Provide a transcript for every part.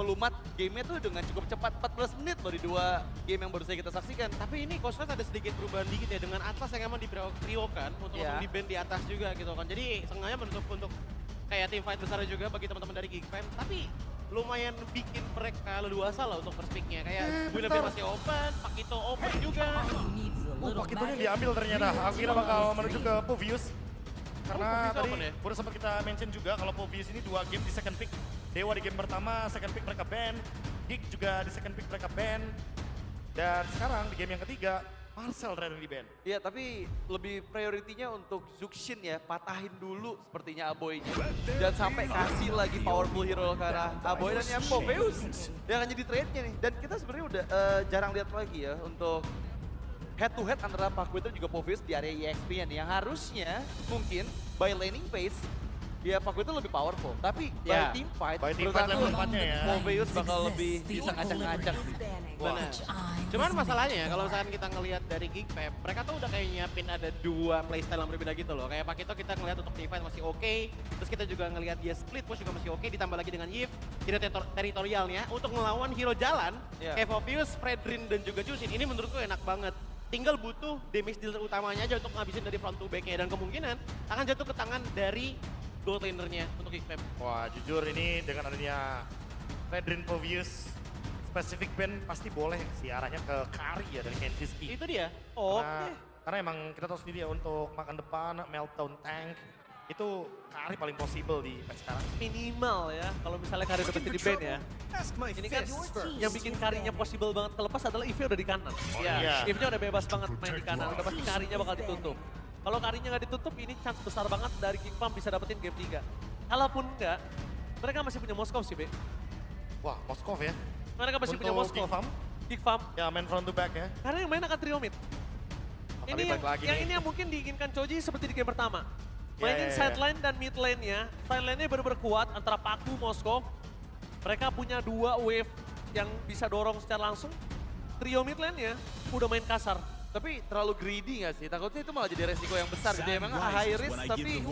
melumat gamenya tuh dengan cukup cepat. 14 menit loh di 2 game yang baru saja kita saksikan. Tapi ini Cosmos ada sedikit perubahan dikit ya dengan Atlas yang emang di-triokan untuk Iya. langsung di-ban di atas juga gitu kan. Jadi sengaja menutup untuk kayak tim fight besar juga bagi teman-teman dari Geekfam. Tapi lumayan bikin mereka leluasa lah untuk first pick-nya. Kayak Willoughby bentar. masih open, Pakito open juga. Pakitonya diambil ternyata. Akhirnya bakal menuju ke Povius. Karena Povius tadi open ya? udah sempat kita mention juga kalau Povius ini 2 game di second pick. Dewa di game pertama, second pick mereka ban. Geek juga di second pick mereka ban. Dan sekarang di game yang ketiga, Marcel terakhir di ban. Iya, tapi lebih prioritinya untuk Zuxin ya, patahin dulu sepertinya Aboy-nya. Jangan sampai kasih lagi powerful hero ke arah Aboy dan yang Poveus yang akan jadi trade-nya nih. Dan kita sebenarnya udah jarang lihat lagi ya untuk head to head antara Pak Wither juga Poveus di area EXP-nya nih. Yang harusnya mungkin by laning phase, ya Pak Wither lebih powerful. Tapi Ya, by team fight, by team menurut fight aku level 4-nya ya. Poveus bakal lebih bisa ngacak-ngacak sih. Benar. Cuman masalahnya kalau misalkan kita ngelihat dari Geekfam, mereka tuh udah kayak nyiapin ada 2 playstyle yang berbeda gitu loh. Kayak Pakito kita ngelihat untuk team fight masih oke, terus kita juga ngelihat dia split push juga masih oke, ditambah lagi dengan Yves, hero teritorialnya untuk ngelawan hero jalan, Iya. kayak Povius, Fredrin dan juga Jushin. Ini menurutku enak banget. Tinggal butuh damage dealer utamanya aja untuk ngabisin dari front to back-nya dan kemungkinan akan jatuh ke tangan dari gold laner-nya untuk Geekfam. Wah jujur ini dengan adanya Redrin Povius spesifik ban pasti boleh sih arahnya ke Kari ya dari Kenjiski. Itu dia. Karena emang kita tahu sendiri ya untuk makan depan, meltdown tank, itu Kari paling possible di patch sekarang. Minimal ya, kalau misalnya Kari udah di ban ya. Ini kan yang bikin Karinya possible banget kelepas adalah Eve udah di kanan. iya. Eve-nya udah bebas banget main di kanan, udah pasti Karinya bakal ditutup. Kalau Karinya nggak ditutup, ini chance besar banget dari King Farm bisa dapetin game 3. Kalaupun enggak, mereka masih punya Moskov sih, Be. Wah Moskov ya. Mereka masih punya Untuk Moskov. King Farm? King Farm. Ya main front to back ya. Karena yang main akan trio mid. Tapi Ini balik lagi yang nih. ini yang mungkin diinginkan Choji seperti di game pertama. Ya, Mainin ya, ya. side line dan mid lane-nya. Side lane-nya benar-benar kuat antara Paku, Moskov. Mereka punya 2 wave yang bisa dorong secara langsung. Trio mid lane-nya udah main kasar. Tapi terlalu greedy gak sih? Takutnya itu malah jadi resiko yang besar gitu ya. Emang high risk tapi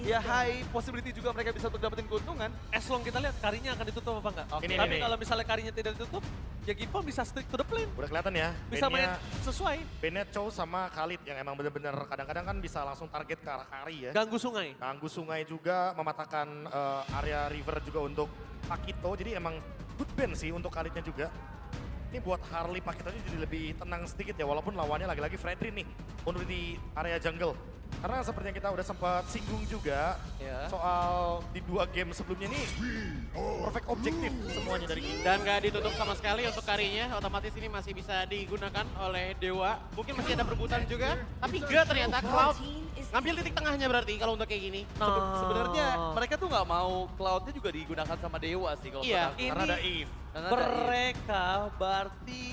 ya high possibility juga mereka bisa untuk dapetin keuntungan. As long kita lihat Karinya akan ditutup apa enggak. Ini, Tapi ini. kalau misalnya Karinya tidak ditutup, ya Gipon bisa stick to the plane. Udah kelihatan ya. Bisa main sesuai. Bannya Chow sama Khalid yang emang bener-bener kadang-kadang kan bisa langsung target ke arah Kari ya. Ganggu sungai. Ganggu sungai juga, mematahkan area river juga untuk Pakito. Jadi emang good ban sih untuk Khalidnya juga. Ini buat Harley Pakitonya jadi lebih tenang sedikit ya. Walaupun lawannya lagi-lagi Fredrin nih untuk di area jungle. Karena seperti yang kita udah sempat singgung juga Ya. soal di 2 game sebelumnya nih perfect objektif semuanya dari kita. Dan nggak ditutup sama sekali untuk Karinya, otomatis ini masih bisa digunakan oleh Dewa. Mungkin masih ada perebutan juga, tapi enggak ternyata Cloud ngambil titik tengahnya berarti kalau untuk kayak gini. Sebenarnya mereka tuh nggak mau cloud-nya juga digunakan sama Dewa sih kalau Iya, menurut aku. Karena ada Ini Eve. Karena ada Eve. mereka berarti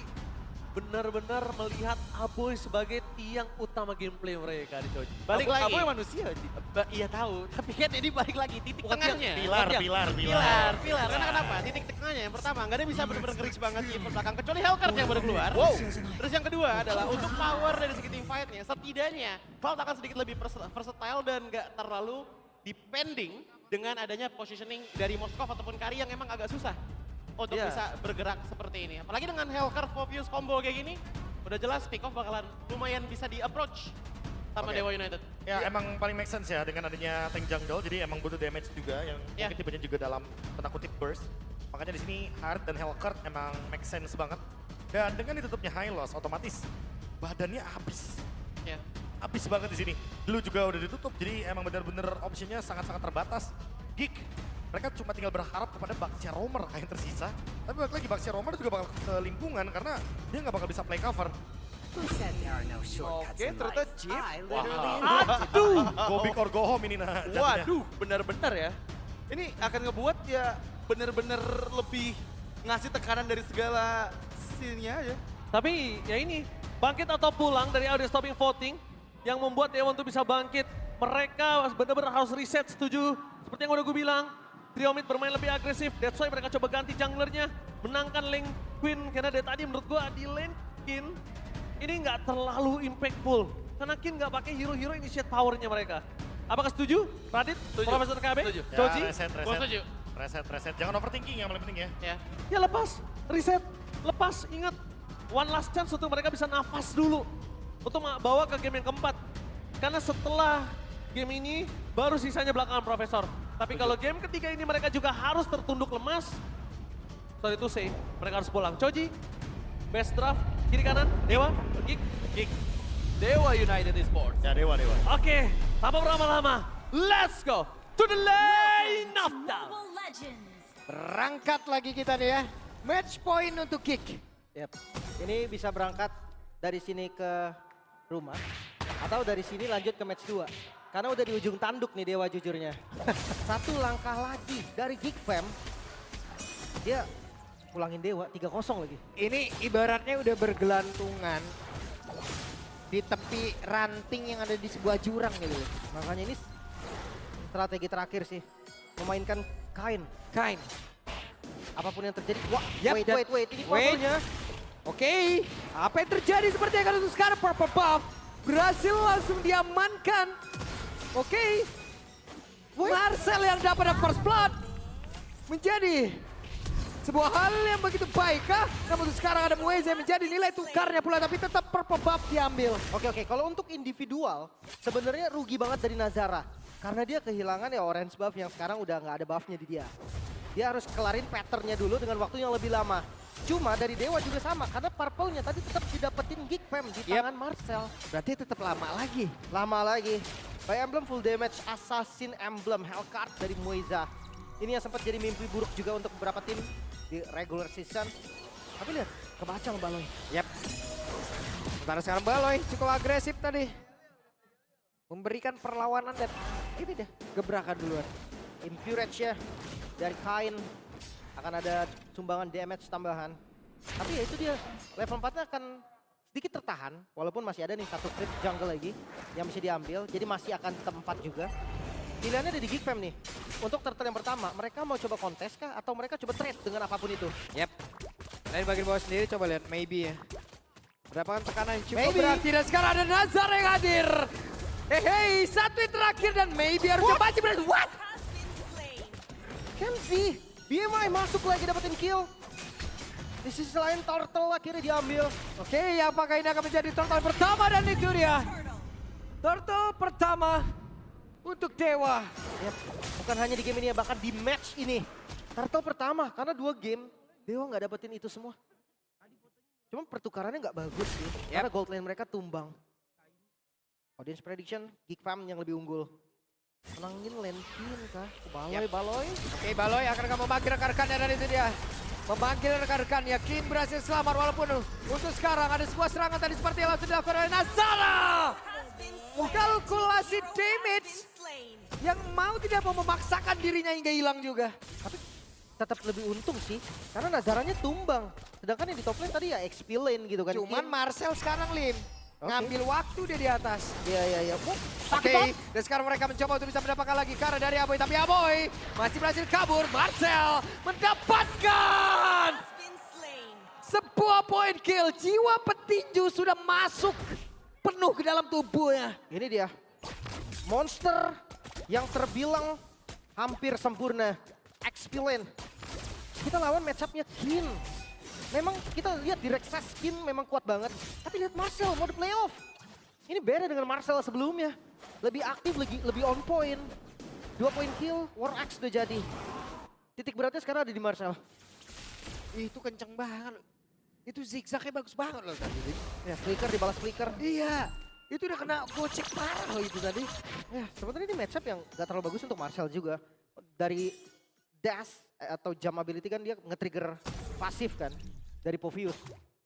benar-benar melihat Aboy sebagai tiang utama gameplay mereka di Choji. Balik Abu- lagi. Abu yang manusia Ji. Iya tahu, tapi kan ini balik lagi titik Bukan tengahnya. Pilar, Tiang. pilar. Pilar. Karena kenapa? Titik tengahnya yang pertama nggak ada yang bisa benar-benar ngeris banget di belakang kecuali Hellcard yang baru keluar. Wow. Terus yang kedua adalah untuk power dari segi team fight-nya, setidaknya Cloud akan sedikit lebih versatile dan nggak terlalu depending dengan adanya positioning dari Moskov ataupun Kari yang emang agak susah untuk Iya. bisa bergerak seperti ini. Apalagi dengan Hellcard Povius combo kayak gini, udah jelas pick off bakalan lumayan bisa di-approach sama Oke. Dewa United. Ya emang paling make sense ya dengan adanya tank jungle, jadi emang butuh damage juga yang Ya. mungkin tipenya juga dalam tanda kutip burst. Makanya di sini Hard dan Hellcurt emang make sense banget. Dan dengan ditutupnya high loss, otomatis badannya habis. Ya. Habis banget di sini. Dulu juga udah ditutup, jadi emang bener-bener optionnya sangat-sangat terbatas. Geek, mereka cuma tinggal berharap kepada Baxia Romer yang tersisa. Tapi balik lagi Baxia Romer juga bakal ke lingkungan karena dia nggak bakal bisa play cover. Oke, ternyata Jeff. Aduh, go big or go home ini nah. jatuhnya. Waduh, benar-benar ya. Ini akan ngebuat ya benar-benar lebih ngasih tekanan dari segala scene-nya aja. Tapi ya ini, bangkit atau pulang dari audio stopping voting yang membuat Dewa untuk bisa bangkit. Mereka benar-benar harus reset, setuju. Seperti yang udah gue bilang, Trio mid bermain lebih agresif. That's why mereka coba ganti junglernya, menangkan lane Queen. Karena dari tadi menurut gue di lane Qin ini nggak terlalu impactful. Karena Qin nggak pakai hero-hero initiate powernya mereka. Apakah setuju? Radit? Setuju. Profesor KB? Setuju. Ya, Choji? reset. Gue setuju. Reset. Jangan overthinking yang paling penting ya. Ya. Ya lepas, reset, lepas, ingat. One last chance untuk mereka bisa nafas dulu. Untuk bawa ke game yang keempat. Karena setelah game ini, baru sisanya belakangan Profesor. Tapi kalau game ketiga ini mereka juga harus tertunduk lemas. Sorry to say, mereka harus pulang. Choji, best draft, kiri kanan, Dewa, Geek. Dewa United Esports. Ya Dewa. Oke, tanpa berlama-lama, let's go to the lane of down. Mobile Legends. Berangkat lagi kita nih ya. Match point untuk Kick. Yap. Ini bisa berangkat dari sini ke rumah atau dari sini lanjut ke match 2. Karena udah di ujung tanduk nih Dewa jujurnya. Satu langkah lagi dari Geek Fam. Dia pulangin Dewa 3-0 lagi. Ini ibaratnya udah bergelantungan di tepi ranting yang ada di sebuah jurang gitu. Makanya ini strategi terakhir sih. Memainkan Kain. Kain. Apapun yang terjadi. Wah, Yap, wait. Ini wait. powernya. Oke, apa yang terjadi seperti yang untuk sekarang Purple Buff berhasil langsung diamankan. Oke, Marcel yang dapat first blood menjadi sebuah hal yang begitu baik kah? Namun untuk sekarang ada Mueze menjadi nilai tukarnya pula tapi tetap Purple Buff diambil. Oke. Kalau untuk individual, sebenarnya rugi banget dari Nazara. Karena dia kehilangan ya orange buff yang sekarang udah nggak ada buffnya di dia. Dia harus kelarin patternnya dulu dengan waktu yang lebih lama. Cuma dari Dewa juga sama, karena purple-nya tadi tetap didapetin Geek Fam di tangan Marcel. Berarti tetap lama lagi. Lama lagi. By Emblem full damage Assassin Emblem Hellcard dari Mueza. Ini yang sempat jadi mimpi buruk juga untuk beberapa tim di regular season. Tapi lihat, kebaca sama Baloy. Yap. Sementara sekarang Baloy cukup agresif tadi. Memberikan perlawanan dan ini deh gebrakan duluan. Impurage ya dari Kain. Akan ada sumbangan damage tambahan. Tapi ya itu dia, level 4-nya akan sedikit tertahan. Walaupun masih ada nih satu crit jungle lagi yang bisa diambil. Jadi masih akan tetap 4 juga. Pilihannya ada di Geek Fam nih. Untuk turtle yang pertama, mereka mau coba kontes kah? Atau mereka coba trade dengan apapun itu? Yap. Dari bagian bawah sendiri coba lihat maybe ya. Mendapatkan tekanan yang cukup Maybe. berarti dan sekarang ada Nazar yang hadir. Hei, satu yang terakhir dan maybe harusnya masih berarti. What? Has been slain. Kenzie, BMI masuk lagi dapetin kill. Di sisi lain turtle akhirnya diambil. Oke, apakah ini akan menjadi turtle pertama dan itu dia. Turtle pertama untuk Dewa. Yap, bukan hanya di game ini ya, bahkan di match ini. Turtle pertama, karena 2 game, Dewa nggak dapetin itu semua. Cuma pertukarannya nggak bagus sih, karena gold lane mereka tumbang. Audience prediction, Geek Fam yang lebih unggul. Menangin lane pin kah? Baloy. Oke, Baloy akan memanggil rekan-rekannya dan itu dia. Memanggil rekan-rekannya, Kim berhasil selamat walaupun untuk sekarang ada sebuah serangan tadi seperti yang langsung dilakukan oleh Nazara. Has been slain. Kalkulasi damage Has been slain. yang mau tidak mau memaksakan dirinya hingga hilang juga. Tapi tetap lebih untung sih, karena Nazaranya tumbang. Sedangkan yang di top lane tadi ya XP lane gitu kan. Cuman Kim. Marcel sekarang Lim. Oke. Ngambil waktu dia di atas. Iya. Oke, dan sekarang mereka mencoba untuk bisa mendapatkan lagi karena dari Aboy. Tapi Aboy masih berhasil kabur. Marcel mendapatkan Has been slain. sebuah point kill. Jiwa petinju sudah masuk penuh ke dalam tubuhnya. Ini dia, monster yang terbilang hampir sempurna. XP lane. Kita lawan matchup-nya Kin. Memang kita lihat di Rexas Kin memang kuat banget. Tapi lihat Marcel mode playoff. Ini beda dengan Marcel sebelumnya. Lebih aktif, lebih on point. 2 point kill, War Axe udah jadi. Titik beratnya sekarang ada di Marcel. Itu kenceng banget. Itu zigzagnya bagus banget loh tadi. Ya, flicker dibalas flicker. Iya, itu udah kena gocek parah loh itu tadi. Ya, sebenarnya ini matchup yang gak terlalu bagus untuk Marcel juga. Dari dash atau jump ability kan dia nge-trigger pasif kan dari Povius.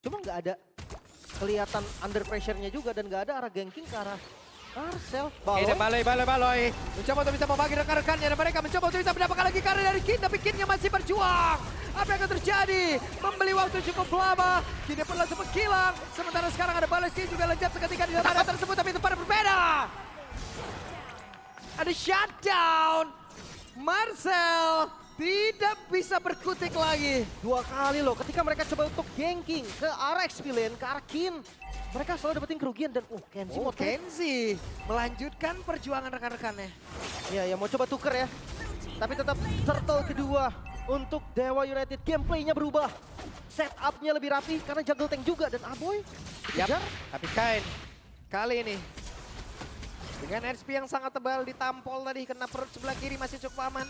Cuma nggak ada kelihatan under pressure-nya juga dan nggak ada arah ganking ke arah Marcel. Ini Baloy. Baloy. Mencoba untuk bisa membagi rekan-rekannya dan mereka mencoba untuk bisa mendapatkan lagi karya dari Kin. Tapi Kinnya masih berjuang. Apa yang akan terjadi? Membeli waktu cukup lama. Kinnya pun langsung menghilang. Sementara sekarang ada Baloy Kin juga lenyap seketika di dalam area tersebut. Tapi itu pada berbeda. Ada shutdown. Marcel tidak bisa berkutik lagi. 2 kali loh ketika mereka coba untuk ganking ke arah XP lane, ke arah Kin. Mereka selalu dapetin kerugian dan Kenzie mau trade. Kenzie melanjutkan perjuangan rekan-rekannya. Ya mau coba tuker ya. Tapi tetap turtle kedua untuk Dewa United. Gameplaynya berubah. Setupnya lebih rapi karena jungle tank juga. Dan Aboy dikejar. Tapi Kain kali ini dengan HP yang sangat tebal ditampol tadi, kena perut sebelah kiri masih cukup aman.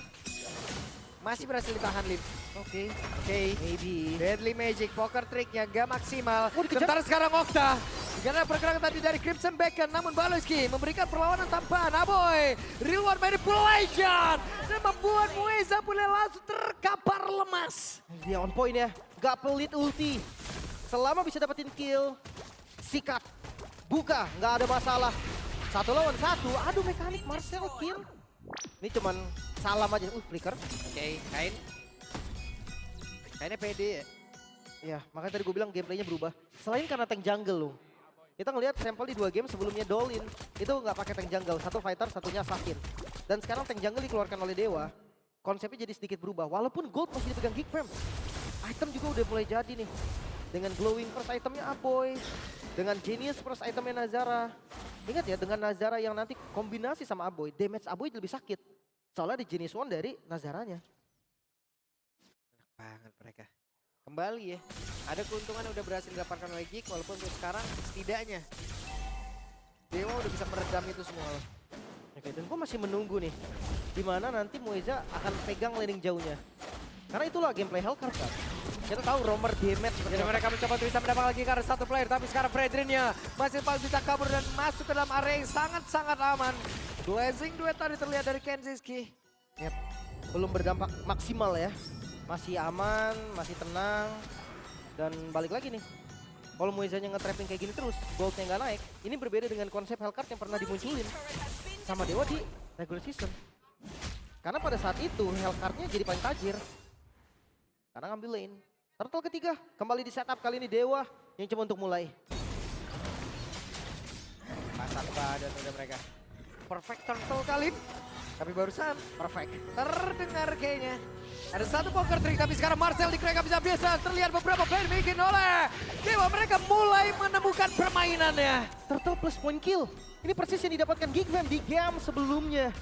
Masih berhasil ditahan Lim. Oke. Maybe. Deadly Magic, poker tricknya gak maksimal. Dikejar. Sementara sekarang Okta. Karena pergerakan tadi dari Crimson Bacon, namun Baloski memberikan perlawanan tambahan. Aboy, real one manipulation. Dan membuat Mueza boleh langsung terkapar lemas. Dia on point ya. Gak pelit ulti. Selama bisa dapetin kill, sikat. Buka, nggak ada masalah. 1 lawan 1. Aduh, mekanik Marcel kill. Ini cuman salam aja. Flicker. Oke, Kain. Kainnya pede ya. Ya, makanya tadi gue bilang gameplaynya berubah. Selain karena tank jungle loh. Kita ngelihat sampel di 2 game sebelumnya Dolin. Itu nggak pakai tank jungle. Satu fighter, satunya assassin. Dan sekarang tank jungle dikeluarkan oleh Dewa. Konsepnya jadi sedikit berubah. Walaupun gold masih dipegang Geekfam. Item juga udah mulai jadi nih. Dengan glowing first itemnya Aboy. Dengan genius first itemnya Nazara. Ingat ya, dengan Nazara yang nanti kombinasi sama Aboy, damage Aboy lebih sakit. Soalnya ada genius one dari Nazaranya. Enak banget mereka. Kembali ya, ada keuntungan udah berhasil didapatkan oleh Geek, walaupun untuk sekarang setidaknya Dewa udah bisa meredam itu semua loh. Oke, dan gue masih menunggu nih. Dimana nanti Mueza akan pegang laning jauhnya. Karena itulah gameplay Hellcard kan. Kita tahu roamer damage. Jadi mereka mencoba untuk bisa mendapatkan lagi karena satu player, tapi sekarang Fredrinnya masih bisa kabur dan masuk ke dalam area yang sangat-sangat aman. Blazing duet tadi terlihat dari Kenziski. Yep. Belum berdampak maksimal ya. Masih aman, masih tenang. Dan balik lagi nih. Kalau Muezanya nge-trapping kayak gini terus, goldnya nggak naik. Ini berbeda dengan konsep Hellcard yang pernah dimunculin sama Dewa di regular season. Karena pada saat itu Hellcard-nya jadi paling tajir. Karena ngambil lane. Turtle ketiga, kembali di setup kali ini Dewa yang coba untuk mulai. Pasang badan udah mereka. Perfect turtle kali. Tapi barusan perfect. Terdengar kayaknya. Ada satu poker trick, tapi sekarang Marcel di Kreka bisa biasa. Terlihat beberapa player bikin oleh Dewa. Mereka mulai menemukan permainannya. Turtle plus point kill. Ini persis yang didapatkan Geekfam di game sebelumnya.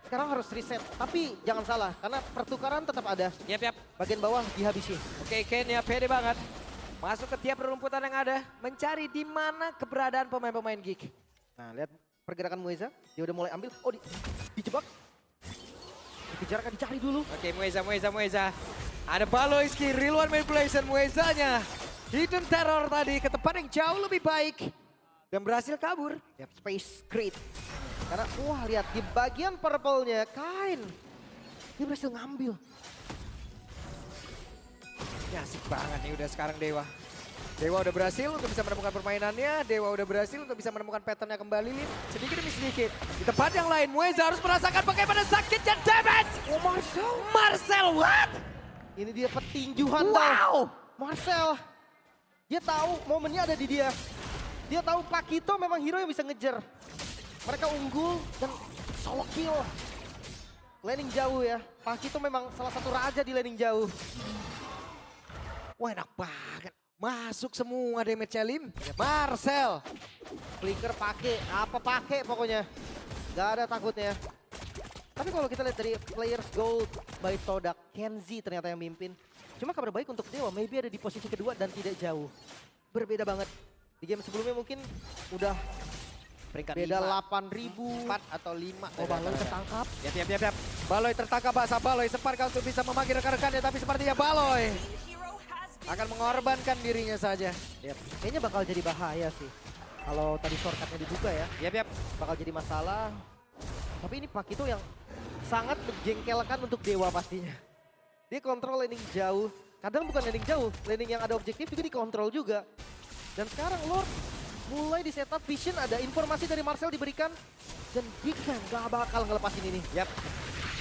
Sekarang harus reset, tapi jangan salah, karena pertukaran tetap ada. Yap. Bagian bawah dihabisi. Oke, Ken ya pede banget. Masuk ke tiap rerumputan yang ada. Mencari di mana keberadaan pemain-pemain Geek. Nah, lihat pergerakan Mueza. Dia udah mulai ambil. Oh, dijebak. Dikejar kan, dicari dulu. Oke, Mueza. Ada Baloiski, real one manipulation Muezanya. Hidden terror tadi ke tempat yang jauh lebih baik. Dan berhasil kabur. Yap, space great. Karena, wah lihat di bagian purple-nya, Kain. Dia berhasil ngambil. Ya asik banget nih udah sekarang Dewa. Dewa udah berhasil untuk bisa menemukan permainannya. Dewa udah berhasil untuk bisa menemukan patternnya kembali. Sedikit demi sedikit. Di tempat yang lain, Mueza harus merasakan bagaimana sakit dan damage. Oh, Marcel. Marcel, what? Ini dia petinjuhan. Wow. Marcel. Dia tahu momennya ada di dia. Dia tahu Pakito memang hero yang bisa ngejar. Mereka unggul dan solo kill. Laning jauh ya. Pakito memang salah satu raja di laning jauh. Wah enak banget. Masuk semua damage-nya Lim. Marcel. Flicker pakai, apa pakai pokoknya. Gak ada takutnya. Tapi kalau kita lihat dari players gold by Todak, Kenzie ternyata yang mimpin. Cuma kabar baik untuk Dewa, maybe ada di posisi kedua dan tidak jauh. Berbeda banget. Di game sebelumnya mungkin udah Peringkat beda 8.000. 4 atau 5. Oh, Baloy tertangkap. Yap. Baloy tertangkap bahasa Baloy. Sempat untuk bisa memanggil rekan-rekannya, tapi sepertinya Baloy Hero has been akan mengorbankan dirinya saja. Kayaknya bakal jadi bahaya sih. Kalau tadi shortcutnya dibuka ya, Yap. bakal jadi masalah. Tapi ini Pakito yang sangat menjengkelkan untuk Dewa pastinya. Dia kontrol laning jauh. Kadang bukan laning jauh, laning yang ada objektif juga dikontrol juga. Dan sekarang Lord mulai di setup vision, ada informasi dari Marcel diberikan. Dan Geekfam gak bakal ngelepasin ini. Yap.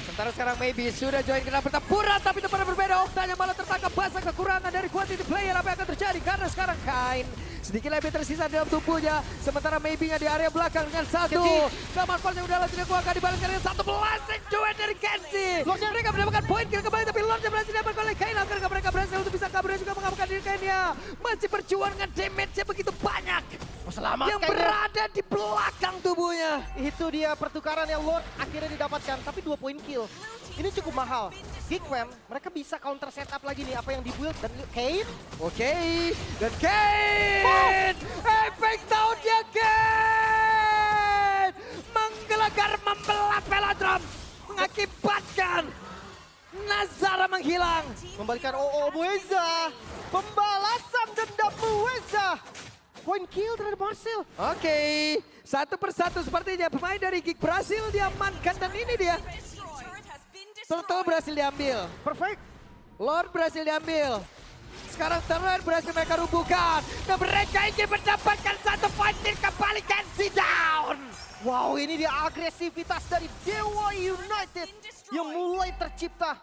Sementara sekarang maybe sudah join kena pertempuran, tapi tempatnya berbeda. Oktanya malah tertangkap basah kekurangan dari quantity player. Apa yang akan terjadi? Karena sekarang Kain sedikit lebih tersisa dalam tubuhnya. Sementara maybe-nya di area belakang dengan satu. Kamar Force udah tidak kuat, akan dibalaskan dengan satu blasting duet dari Kenzie. Mereka mendapatkan poin kill kembali, tapi Lordnya berhasil didapatkan oleh Kain. Akhirnya mereka berhasil untuk bisa kabur dan juga mengamankan diri Kainnya. Masih berjuang dengan damage-nya begitu banyak. Selamat Yang berada di belakang tubuhnya. Itu dia pertukaran yang Lord akhirnya didapatkan. Tapi 2 poin kill. blue team ini cukup mahal. Geek Fam, mereka bisa counter setup lagi nih apa yang dibuild dan Kane. Oke, dan Kane! Efek tahunnya Kane! Menggelegar membelah velodrome, mengakibatkan Nazara menghilang. Membalikan Mueza. Pembalasan dendam Mueza. Point kill terhadap Marcel. Oke, satu persatu sepertinya pemain dari Geek berhasil diamankan dan ini dia. Turtle berhasil diambil. Perfect. Lord berhasil diambil. Sekarang turret berhasil mereka rubuhkan. Dan mereka ingin mendapatkan satu poin kill kembali Kenzie down. Wow, ini dia agresivitas dari Dewa United yang mulai tercipta.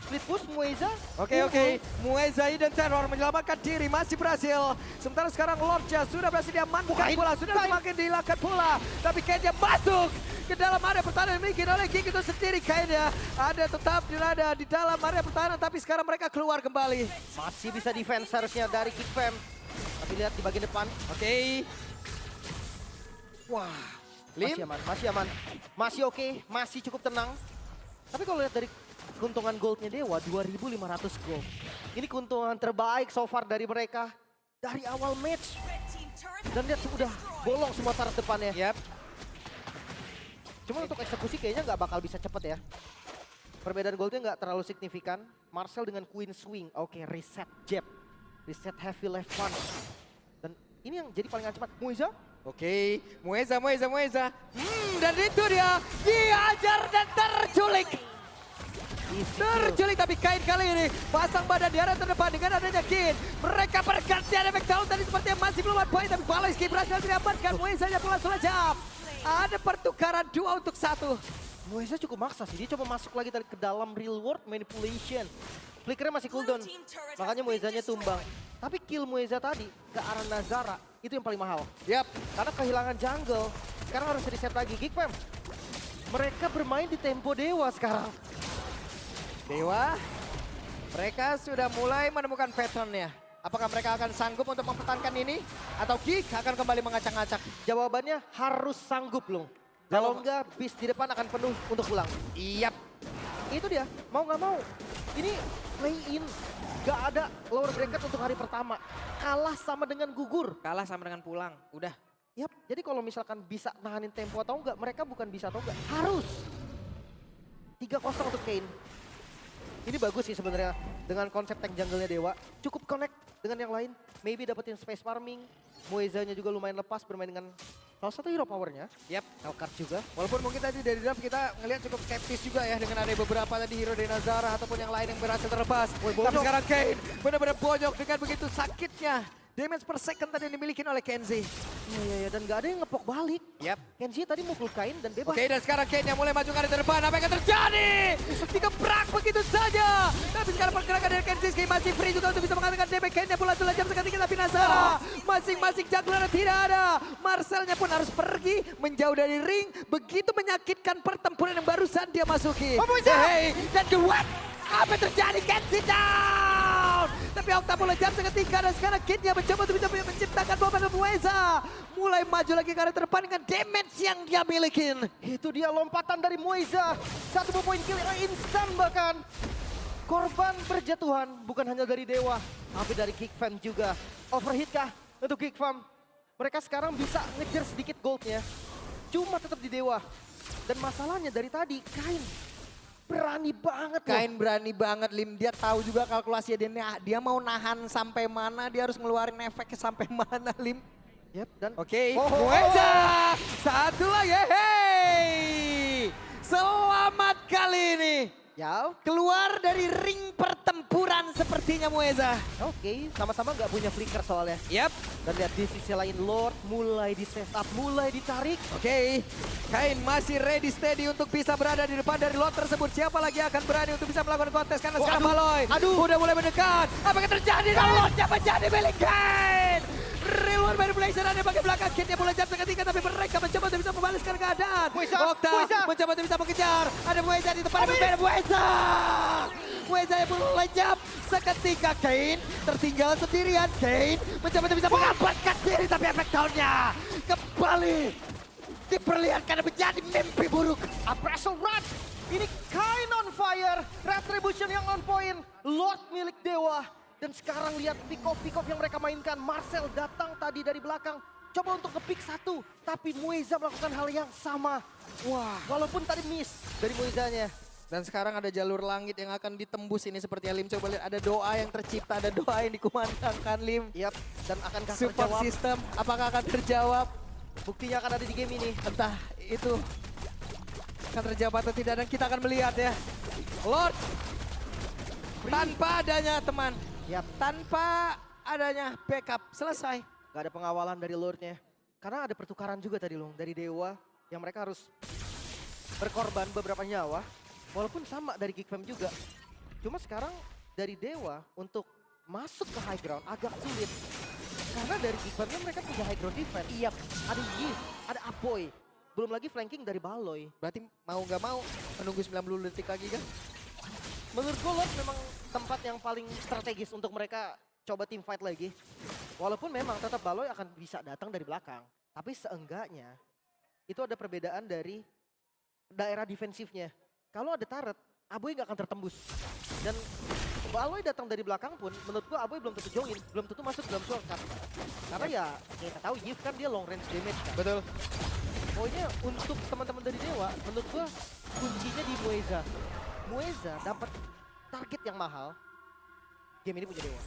Split push Mueza. Oke. Mueza dan Terror menyelamatkan diri, masih berhasil. Sementara sekarang Lordja sudah berhasil diamankan pula, sudah semakin dihilangkan pula. Tapi kayaknya masuk ke dalam area pertahanan dimiliki oleh Geek itu sendiri. Kayaknya ada tetap berada di dalam area pertahanan, tapi sekarang mereka keluar kembali. Masih bisa defense harusnya dari Geek Fam. Tapi lihat di bagian depan. Oke. Wah, Lim? masih aman. Masih oke, masih cukup tenang. Tapi kalau lihat dari keuntungan goldnya Dewa, 2.500 gold. Ini keuntungan terbaik so far dari mereka dari awal match. Dan lihat sudah bolong semua taraf depannya. Yap. Cuma untuk eksekusi kayaknya nggak bakal bisa cepet ya. Perbedaan goldnya nggak terlalu signifikan. Marcel dengan Queen Swing. Oke, reset jab. Reset heavy left punch. Dan ini yang jadi paling cepat. Mueza. Oke, Mueza. Dan itu dia diajar dan terculik. Terculik tapi Kain kali ini pasang badan di area terdepan dengan adanya Kin. Mereka bergantian efek down tadi sepertinya masih belum ada poin tapi Baloyski berhasil diamankan. Muezanya pula sudah jam. Ada pertukaran 2 untuk 1. Mueza cukup maksa sih. Dia coba masuk lagi tadi ke dalam real world manipulation. Flickernya masih cooldown. Makanya Muezanya tumbang. Tapi kill Mueza tadi ke arah Nazara itu yang paling mahal. Yap. Karena kehilangan jungle. Sekarang harus reset lagi. Geek Fam. Mereka bermain di tempo Dewa sekarang. Dewa, mereka sudah mulai menemukan patternnya. Apakah mereka akan sanggup untuk mempertahankan ini? Atau Geek akan kembali mengacak-ngacak? Jawabannya harus sanggup loh. Kalau enggak, bis di depan akan penuh untuk pulang. Iyap. Itu dia, mau nggak mau. Ini play in, gak ada lower bracket untuk hari pertama. Kalah sama dengan gugur. Kalah sama dengan pulang, udah. Yap, jadi kalau misalkan bisa nahanin tempo atau enggak, mereka bukan bisa atau enggak, harus. 3-0 untuk Kane. Ini bagus sih sebenarnya dengan konsep tank jungle-nya Dewa. Cukup connect dengan yang lain. Maybe dapetin space farming. Muezanya juga lumayan lepas bermain dengan salah satu hero powernya. Yap. Hellcard juga. Walaupun mungkin tadi dari draft kita ngelihat cukup skeptis juga ya dengan ada beberapa tadi hero dari Nazara ataupun yang lain yang berhasil terlepas. Tapi sekarang Kane benar-benar bonyok dengan begitu sakitnya. Damage per second tadi yang dimiliki oleh Kenzie. Iya, dan gak ada yang ngepok balik. Yap. Kenzie tadi mukul Kain dan bebas. Oke, dan sekarang Kane yang mulai maju ke arah depan. Apa yang akan terjadi? Dikebrak begitu saja. Tapi sekarang pergerakan dari Kenzie masih free juga untuk bisa mengatakan damage. Kane pula sudah jam seketika tapi Nazara. Masing-masing juggler tidak ada. Marcelnya pun harus pergi menjauh dari ring. Begitu menyakitkan pertempuran yang barusan dia masuki. Hey, dan what? Apa yang terjadi? Kenzie down! Tapi Okta mulai jam seketika dan sekarang Kane mencoba untuk bisa menciptakan bomba dan Mueza. Mulai maju lagi ke arah depan dengan damage yang dia milikin. Itu dia lompatan dari Mueza. 1 point kill yang instan bahkan. Korban berjatuhan bukan hanya dari Dewa, tapi dari Geek Fam juga. Overhit kah untuk Geek Fam? Mereka sekarang bisa ngejar sedikit goldnya. Cuma tetap di Dewa. Dan masalahnya dari tadi, Kain berani banget loh. Kain berani banget Lim, dia tahu juga kalkulasinya dia mau nahan sampai mana, dia harus ngeluarin efeknya sampai mana Lim. Yep, dan Oke, Mueza satu lagi, hey! Selamat kali ini. ya Keluar dari ring pertempuran sepertinya Mueza. oke, sama-sama nggak punya flicker soalnya. Yap. Dan lihat di sisi lain Lord mulai di setup, mulai ditarik. Oke, Kain masih ready steady untuk bisa berada di depan dari lot tersebut. Siapa lagi akan berani untuk bisa melakukan kontes karena sekarang Baloy udah mulai mendekat. Apa yang terjadi? Lordnya menjadi milik Kain. Real World Manipulation ada di bagian belakang. Kane mulai jam seketika tapi mereka mencoba untuk bisa membalaskan keadaan. Okta mencoba untuk bisa mengejar. Ada Mueza di depan. Mueza yang mulai jam seketika. Kane tertinggal sendirian. Kane mencoba untuk bisa mengamankan diri tapi efek down-nya kembali diperlihatkan menjadi mimpi buruk. Abrasal Run Ini Kain on fire. Retribution yang on point. Lord milik Dewa. Dan sekarang lihat pick-off yang mereka mainkan. Marcel datang tadi dari belakang. Coba untuk nge-pick satu. Tapi Mueza melakukan hal yang sama. Wah. Walaupun tadi miss dari Muezanya. Dan sekarang ada jalur langit yang akan ditembus ini seperti Lim. Coba lihat ada doa yang tercipta, ada doa yang dikumandangkan Lim. Yap, dan akankah Support terjawab? system, apakah akan terjawab? Buktinya akan ada di game ini. Entah itu akan terjawab atau tidak dan kita akan melihat ya. Lord, tanpa adanya teman, Yap, tanpa adanya backup, selesai. gak ada pengawalan dari Lordnya. Karena ada pertukaran juga tadi Long, dari Dewa yang mereka harus berkorban beberapa nyawa. Walaupun sama dari Geek Fam juga. Cuma sekarang dari Dewa untuk masuk ke high ground agak sulit. Karena dari Geek Famnya mereka punya high ground defense. Iya, ada Yiv, ada Apoy. Belum lagi flanking dari Baloy. Berarti mau nggak mau menunggu 90 detik lagi kan? Menurut gue Lord memang tempat yang paling strategis untuk mereka coba team fight lagi. Walaupun memang tetap Baloy akan bisa datang dari belakang. Tapi seenggaknya itu ada perbedaan dari daerah defensifnya. Kalau ada turret, Aboy nggak akan tertembus. Dan Baloy datang dari belakang pun menurut gua Aboy belum tentu join. Belum tentu masuk dalam shortcut. Karena ya kita tahu Yiv kan dia long range damage kan. Betul. Pokoknya untuk teman-teman dari Dewa, menurut gua kuncinya di Mueza. Mueza dapat target yang mahal. Game ini punya Dewa.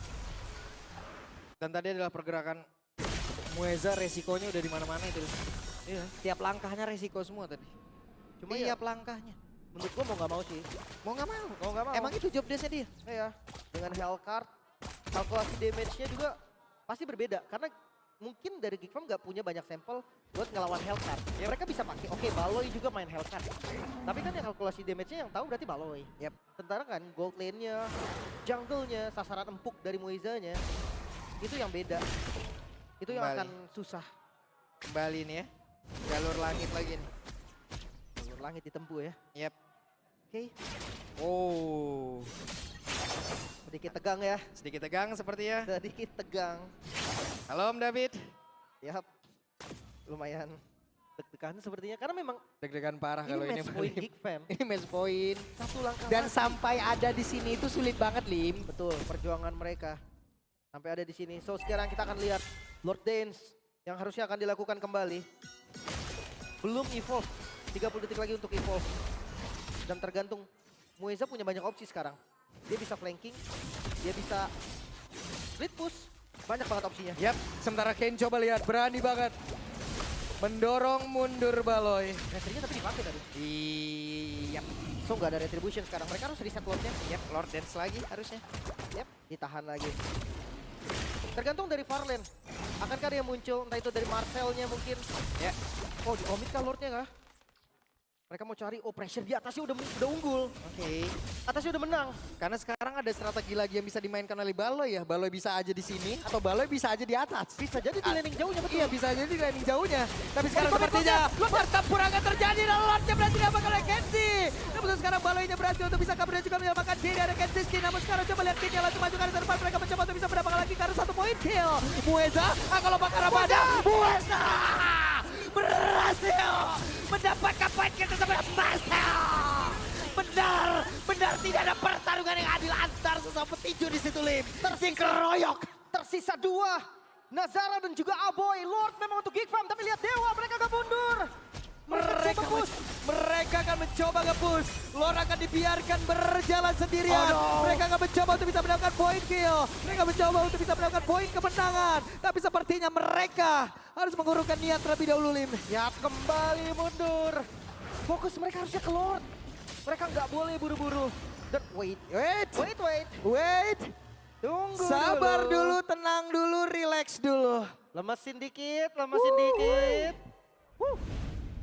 Dan tadi adalah pergerakan Mueza, resikonya udah di mana-mana itu. Iya, tiap langkahnya resiko semua tadi. Cuma ya Tiap langkahnya. menurut gua mau nggak mau sih. Mau nggak mau? Mau nggak mau. Emang itu job desk-nya dia? Iya, dengan Hellcard, kalkulasi damage-nya juga pasti berbeda. Karena mungkin dari Geek Farm nggak punya banyak sampel buat ngelawan Hellcard. Ya mereka bisa pakai, oke Baloy juga main Hellcard. Tapi kan yang kalkulasi damage-nya yang tahu berarti Baloy. Yep. Sementara kan gold lane-nya, jungle-nya, sasaran empuk dari Mueza-nya, itu yang beda. Itu yang Kembali. akan susah. Kembali nih ya. Jalur langit lagi nih. Jalur langit ditempuh ya. Yep. Oke, Oh. sedikit tegang ya. Sedikit tegang sepertinya. Sedikit tegang. Halo Om David. Yap, lumayan deg-degan sepertinya. Karena memang Deg-degan parah ini kalau ini. match point Lim. Geek Fam. Ini match point. Satu langkah Dan lagi. sampai ada di sini itu sulit banget Lim. Betul, perjuangan mereka sampai ada di sini. So sekarang kita akan lihat Lord Dance yang harusnya akan dilakukan kembali. Belum evolve, 30 detik lagi untuk evolve. Dan tergantung, Mueza punya banyak opsi sekarang. Dia bisa flanking, dia bisa split push, banyak banget opsinya. Yap, sementara Kane coba lihat, berani banget. Mendorong mundur Baloy. Retrinya tapi dipakai tadi. Iya. So nggak ada retribution sekarang, mereka harus reset Lordnya. Yap, Lord Dance lagi harusnya. Yep, ditahan lagi. Tergantung dari Farlane. Akankah dia muncul, entah itu dari Marcelnya mungkin. Ya. Oh, di omit kah Lordnya kah? Mereka mau cari, oh pressure di atasnya udah unggul. Oke. Atasnya udah menang. Karena sekarang ada strategi lagi yang bisa dimainkan oleh Baloy ya. Baloy bisa aja di sini atau Baloy bisa aja di atas. Bisa jadi di landing jauhnya betul. Iya bisa jadi di landing jauhnya. Tapi sekarang Komit, sepertinya pertempuran akan terjadi dan Lordnya berhasil diamankan oleh Kenzie. Namun sekarang Baloynya berhasil untuk bisa kabur dan juga menyelamatkan diri dari Kenzie Skin. Namun sekarang coba lihat Kane yang langsung maju ke arah depan. Mereka mencoba untuk bisa mendapatkan lagi karena 1 poin kill. Mueza akan lompat ke arah pada. Mueza berhasil mendapatkan poin kill tersebut. Benar tidak ada pertarungan yang adil antar sesama petinju di situ Lim. Dikeroyok. Tersisa 2. Nazara dan juga Aboy. Lord memang untuk Geek Farm, tapi lihat Dewa mereka gak mundur. Mereka coba push. mereka akan mencoba nge-push. Lord akan dibiarkan berjalan sendirian. Mereka akan mencoba untuk bisa mendapatkan poin kill. Mereka mencoba untuk bisa mendapatkan poin kemenangan. Tapi sepertinya mereka harus mengurungkan niat terlebih dahulu Lim. Ya kembali mundur. Fokus mereka harusnya ke Lord. Mereka nggak boleh buru-buru. Dan wait. Tunggu Sabar dulu, tenang dulu, relax dulu. Lemesin dikit, lemesin dikit.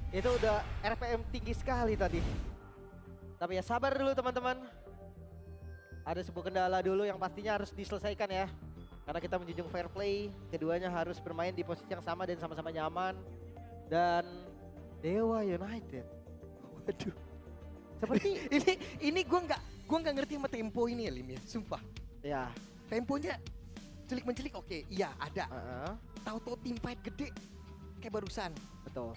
Itu udah RPM tinggi sekali tadi. Tapi ya sabar dulu teman-teman. Ada sebuah kendala dulu yang pastinya harus diselesaikan ya. Karena kita menjunjung fair play. Keduanya harus bermain di posisi yang sama dan sama-sama nyaman. Dan Dewa United. Waduh. Seperti ini gua nggak ngerti sama tempo ini ya Lim ya, sumpah. ya. Temponya mencelik oke, iya ada. Heeh, Tahu-tahu tim fight gede kayak barusan. betul.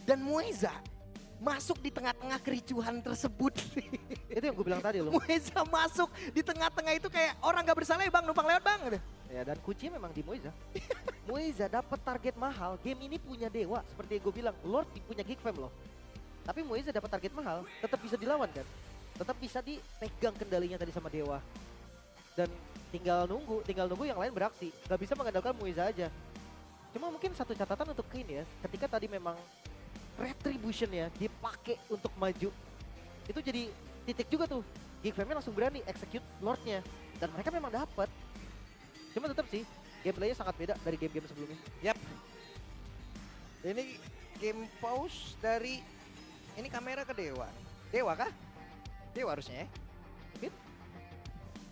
Dan Mueza masuk di tengah-tengah kericuhan tersebut. Itu yang gue bilang tadi loh. Mueza masuk di tengah-tengah itu kayak orang gak bersalah ya bang, numpang lewat bang. Ya dan kunci memang di Mueza. Mueza dapat target mahal. Game ini punya Dewa seperti yang gue bilang. Lord punya Geek Fam loh. Tapi Mueza dapat target mahal, tetap bisa dilawan kan? Tetap bisa dipegang kendalinya tadi sama Dewa. Dan tinggal nunggu yang lain beraksi. Gak bisa mengandalkan Mueza aja. Cuma mungkin satu catatan untuk Kayn ya, ketika tadi memang Retribution ya dipakai untuk maju. Itu jadi titik juga tuh. Geek Fam-nya langsung berani execute Lord-nya. Dan mereka memang dapat. Cuma tetap sih, gameplaynya sangat beda dari game-game sebelumnya. Yap. Ini game pause dari, ini kamera ke Dewa. Dewa kah? Dewa harusnya ya. Mungkin?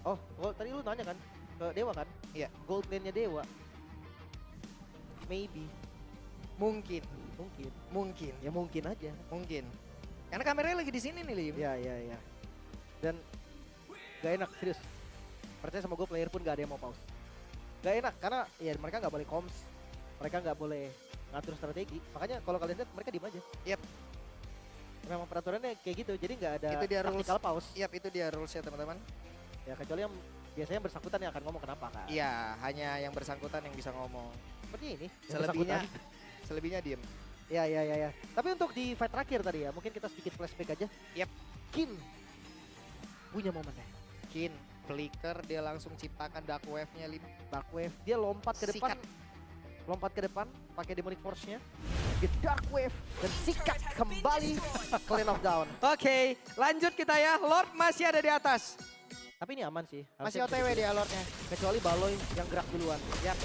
Oh, tadi lu nanya kan ke Dewa kan? Iya. Gold lane-nya Dewa. Maybe. Mungkin. Ya mungkin aja. Mungkin. Karena kameranya lagi di sini nih, Lim. Ya. Dan gak enak, serius. Percaya sama gue, player pun gak ada yang mau pause. Gak enak, karena ya mereka gak boleh comms. Mereka gak boleh ngatur strategi. Makanya kalau kalian lihat, mereka diem aja. Yap. Memang peraturannya kayak gitu, jadi gak ada Itu dia rules. tactical pause. Yap, itu dia rules ya teman-teman. Ya kecuali yang biasanya bersangkutan yang akan ngomong kenapa kan. Iya, hanya yang bersangkutan yang bisa ngomong. Seperti ini. yang Selebihnya, bersangkutan. selebihnya diem. Ya. Tapi untuk di fight terakhir tadi ya, mungkin kita sedikit flashback aja. Yap. Kin punya momennya. Kin, flicker, dia langsung ciptakan dark wave-nya, Lim. Dark Wave, dia lompat ke depan. Sikat. Lompat ke depan, pakai Demonic Force-nya. Get Dark Wave, dan sikat kembali ke Lane of Down. Oke, lanjut kita ya. Lord masih ada di atas. Tapi ini aman sih. Masih Harusnya OTW bisa dia Lordnya. kecuali Baloy yang gerak duluan. Yap.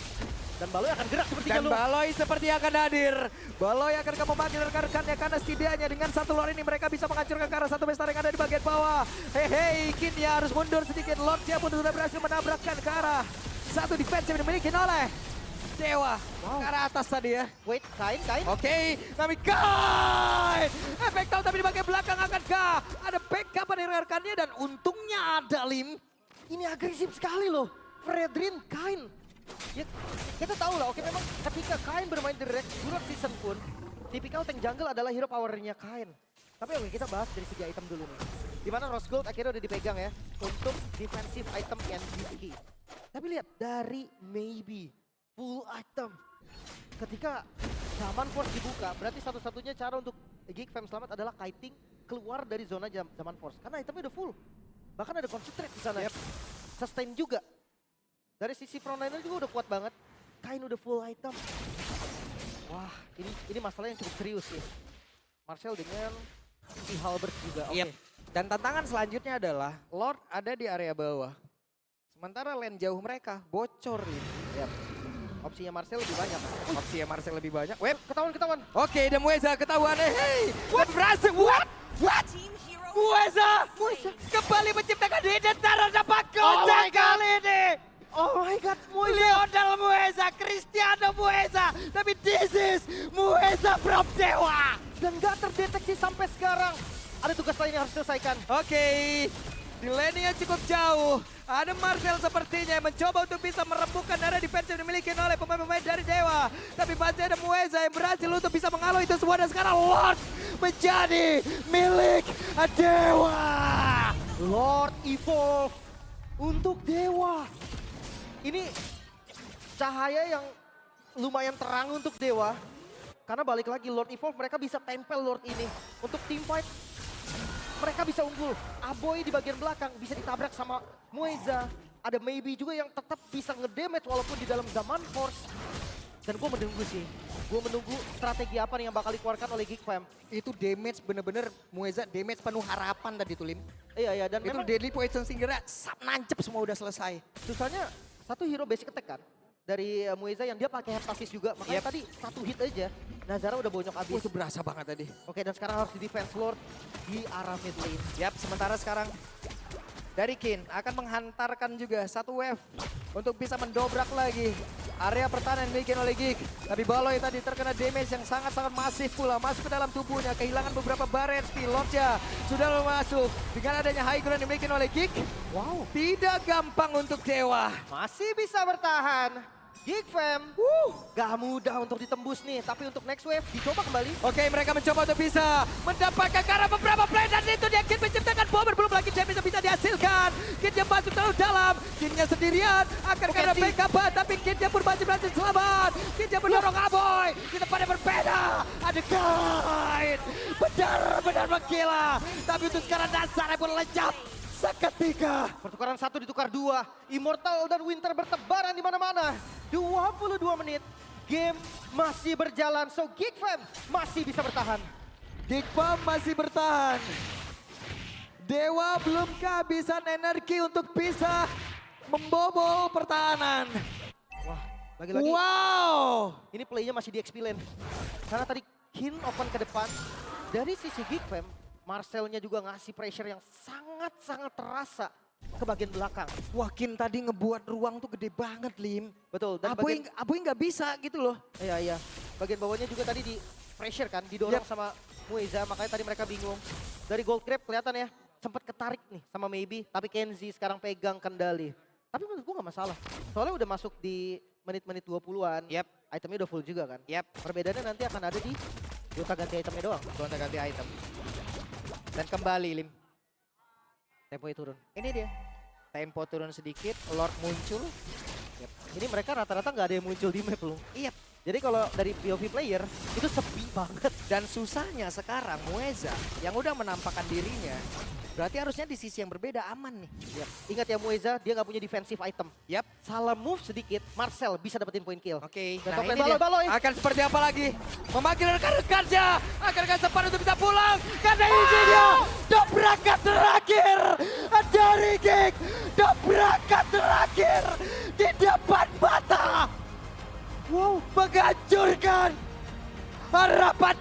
Dan Baloy akan gerak seperti Dan jalur. Baloy seperti akan hadir. Baloy akan memanggil rekan-rekannya karena setidaknya dengan satu Lord ini mereka bisa menghancurkan ke arah satu besar yang ada di bagian bawah. Hei, Kinnya harus mundur sedikit. Lord dia pun sudah berhasil menabrakkan ke arah satu defense yang dimiliki oleh Dewa. Ke arah atas tadi ya. Wait, Kayn. Oke, tapi Kayn! Efek tahu tapi di bagian belakang akankah ada backup dari rekannya dan untungnya ada Lim. Ini agresif sekali loh. Fredrin, Kayn. Ya, kita tahu lah, oke memang ketika Kayn bermain di Durak Season pun, tipikal tank jungle adalah hero powernya Kayn. Tapi oke, kita bahas dari segi item dulu nih. Dimana Rose Gold akhirnya udah dipegang ya, untuk defensive item NBK. Tapi lihat, dari maybe full item. Ketika Zaman Force dibuka, berarti satu-satunya cara untuk Geek Fam selamat adalah kiting keluar dari zona Zaman Force. Karena itemnya udah full. Bahkan ada concentrate di sana. Sustain juga. Dari sisi frontliner juga udah kuat banget. Kayn udah full item. Wah, ini masalah yang cukup serius sih. Marcel dengan si Halbert juga. Oke. Yep. Dan tantangan selanjutnya adalah Lord ada di area bawah. Sementara lane jauh mereka bocor Lim. Yep. Opsinya Marcel lebih banyak. Opsinya Marcel lebih banyak. Web. Ketahuan. Oke, dan Mueza ketahuan. Hey, what berhasil? What? Team hero Mueza slain. kembali menciptakan identitas dapat kocak kali ini. Oh my god, Lionel Mueza, Cristiano Mueza. Tapi this is Mueza from Dewa. Dan gak terdeteksi sampai sekarang. Ada tugas lain yang harus diselesaikan. Oke, di lane yang cukup jauh. Ada Marcel sepertinya yang mencoba untuk bisa merembukan area defense yang dimiliki oleh pemain-pemain dari Dewa. Tapi masih ada Mueza yang berhasil untuk bisa mengalau itu semua. Dan sekarang Lord menjadi milik Dewa. Lord Evolve untuk Dewa. Ini cahaya yang lumayan terang untuk Dewa. Karena balik lagi Lord Evolve mereka bisa tempel Lord ini. Untuk team fight mereka bisa unggul. Aboy di bagian belakang bisa ditabrak sama Mueza. Ada Maybe juga yang tetap bisa ngedamage walaupun di dalam Zaman Force. Dan gue menunggu sih. Gue menunggu strategi apa nih yang bakal dikeluarkan oleh Geek Fam. Itu damage bener-bener Mueza damage penuh harapan tadi tuh Lim. Iya dan Itu memang Deadly Poison Singernya nancep semua udah selesai. susahnya satu hero basic attack kan. Dari Mueza yang dia pakai Heptasis juga. Makanya tadi satu hit aja. Nazara udah bonyok abis. Itu berasa banget tadi. Oke, dan sekarang harus di defense Lord di arah mid lane. Yap, sementara sekarang dari Kin akan menghantarkan juga satu wave untuk bisa mendobrak lagi area pertahanan yang dimiliki oleh Geek. Tapi Baloy tadi terkena damage yang sangat-sangat masif pula. Masuk ke dalam tubuhnya, kehilangan beberapa barret speed. Lordja sudah masuk dengan adanya high ground yang dimiliki oleh Geek. Wow, Tidak gampang untuk Dewa. masih bisa bertahan. Geek Fam, gak mudah untuk ditembus nih. Tapi untuk next wave dicoba kembali. Oke, mereka mencoba untuk bisa mendapatkan karena beberapa play dan itu dia Kid menciptakan bomber. Belum lagi damage yang bisa dihasilkan. Kidnya masuk terlalu dalam. Kidnya sendirian akan karena Kenzie. backup, tapi Kidnya pun masih berhasil selamat. Kidnya mendorong Aboy. Di tempat yang berbeda. Ada Guide. Benar-benar menggila. Tapi untuk sekarang dasarnya pun lenyap. Seketika. Pertukaran 1 ditukar 2. Immortal dan Winter bertebaran di mana-mana. 22 menit. Game masih berjalan. So Geek Fam masih bisa bertahan. Geekbomb masih bertahan. Dewa belum kehabisan energi untuk bisa membobol pertahanan. Wah, lagi-lagi Wow. ini playnya masih di XP lane. Karena tadi Kin open ke depan. Dari sisi Geek Fam, Marcelnya juga ngasih pressure yang sangat-sangat terasa ke bagian belakang. Wah, Kin tadi ngebuat ruang tuh gede banget, Lim. Betul. Dan Aboy nggak bisa gitu loh. Iya. Bagian bawahnya juga tadi di pressure kan, didorong sama Mueza, makanya tadi mereka bingung. Dari Gold Grab kelihatan ya, sempat ketarik nih sama Maybe, tapi Kenzie sekarang pegang kendali. Tapi menurut gua nggak masalah. Soalnya udah masuk di menit-menit 20-an. Yap. Itemnya udah full juga kan. Yap. Perbedaannya nanti akan ada di gonta ganti itemnya doang. Gonta-ganti item. Dan kembali, Lim. Temponya turun. Ini dia. Tempo turun sedikit, Lord muncul. Ini mereka rata-rata nggak ada yang muncul di map loh. Iya. Jadi kalau dari POV player, itu sepi banget. Dan susahnya sekarang Mueza yang udah menampakkan dirinya, berarti harusnya di sisi yang berbeda aman nih. Yap. Ingat ya Mueza, dia nggak punya defensive item. Yap. Salah move sedikit, Marcel bisa dapetin point kill. Oke, Dan nah topeng ini dia. baloi-baloi. Akan seperti apa lagi? Memanggil rekan-rekannya. Akankah sempat untuk bisa pulang? Karena ini dia dobrakan terakhir dari Geek. Dobrakan terakhir di depan mata. Wow, menghancurkan harapan